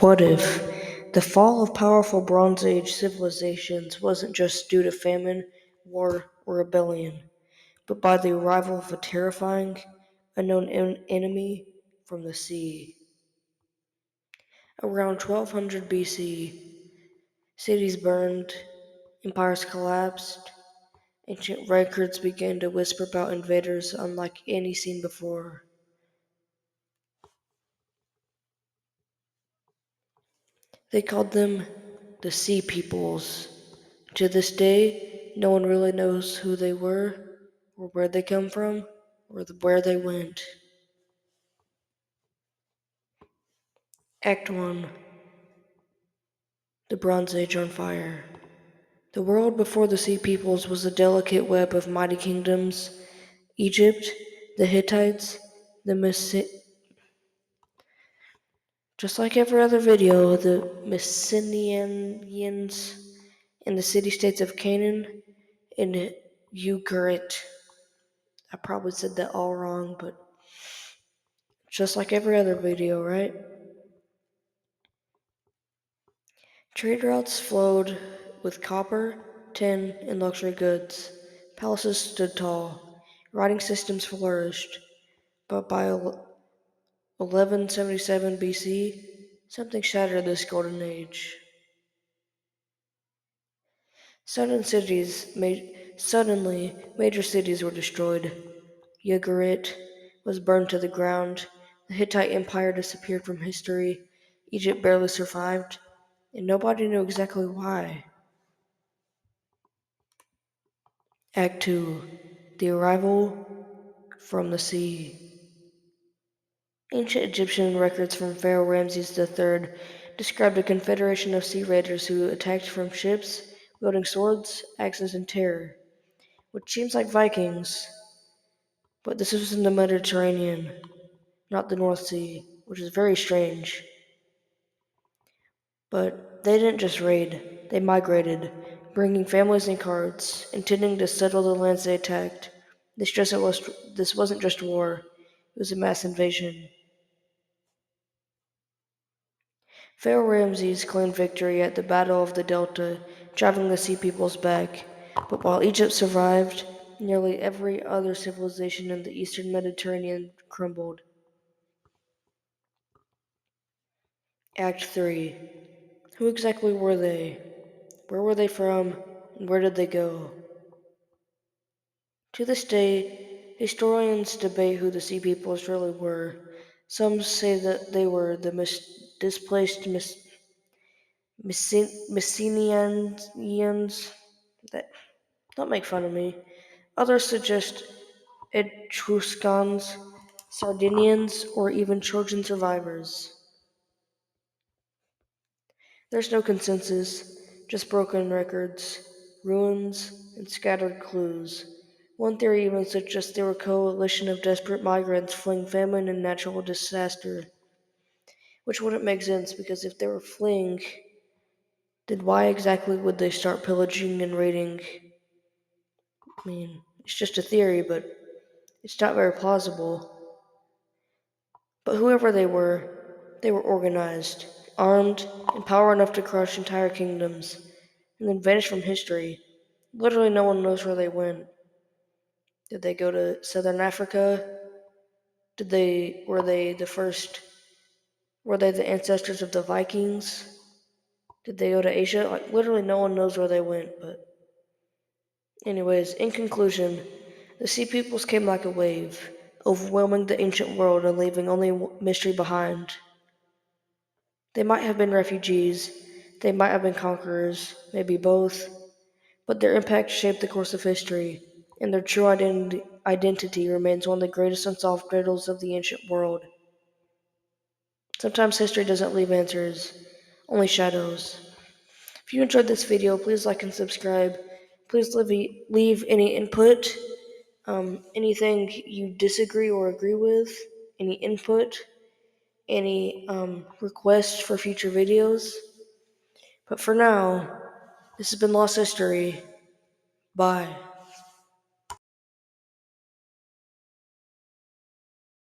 What if the fall of powerful Bronze Age civilizations wasn't just due to famine, war, or rebellion, but by the arrival of a terrifying, unknown enemy from the sea? Around 1200 BC, cities burned, empires collapsed, ancient records began to whisper about invaders unlike any seen before. They called them the Sea Peoples. To this day, no one really knows who they were, or where they come from, or where they went. Act 1. The Bronze Age on Fire. The world before the Sea Peoples was a delicate web of mighty kingdoms. Egypt, the Hittites, the just like every other video, the Mycenaeans and the city-states of Canaan and Ugarit. I probably said that all wrong, but just like every other video, right? Trade routes flowed with copper, tin, and luxury goods. Palaces stood tall. Writing systems flourished. But by 1177 BC, something shattered this golden age. Suddenly, major cities were destroyed. Ugarit was burned to the ground. The Hittite Empire disappeared from history. Egypt barely survived, and nobody knew exactly why. Act 2. The Arrival from the Sea. Ancient Egyptian records from Pharaoh Ramses III described a confederation of sea raiders who attacked from ships, wielding swords, axes, and terror, which seems like Vikings, but this was in the Mediterranean, not the North Sea, which is very strange. But they didn't just raid, they migrated, bringing families and carts, intending to settle the lands they attacked. This wasn't just war, it was a mass invasion. Pharaoh Ramses claimed victory at the Battle of the Delta, driving the Sea Peoples back. But while Egypt survived, nearly every other civilization in the eastern Mediterranean crumbled. Act 3. Who exactly were they? Where were they from? And where did they go? To this day, historians debate who the Sea Peoples really were. Some say that they were the displaced Mycenaeans. That, don't make fun of me. Others suggest Etruscans, Sardinians, or even Trojan survivors. There's no consensus, just broken records, ruins, and scattered clues. One theory even suggests they were a coalition of desperate migrants fleeing famine and natural disaster, which wouldn't make sense because if they were fleeing, then why exactly would they start pillaging and raiding? I mean, it's just a theory, but it's not very plausible. But whoever they were organized, armed, and power enough to crush entire kingdoms, and then vanish from history. Literally no one knows where they went. Did they go to Southern Africa? Were they the first were they the ancestors of the Vikings? Did they go to Asia? Like literally no one knows where they went, but anyways, in conclusion, the Sea Peoples came like a wave, overwhelming the ancient world and leaving only mystery behind. They might have been refugees, they might have been conquerors, maybe both, but their impact shaped the course of history, and their true identity remains one of the greatest unsolved riddles of the ancient world. Sometimes history doesn't leave answers, only shadows. If you enjoyed this video, please like and subscribe. Please leave any input, anything you disagree or agree with, any input, any requests for future videos. But for now, this has been Lost History. Bye.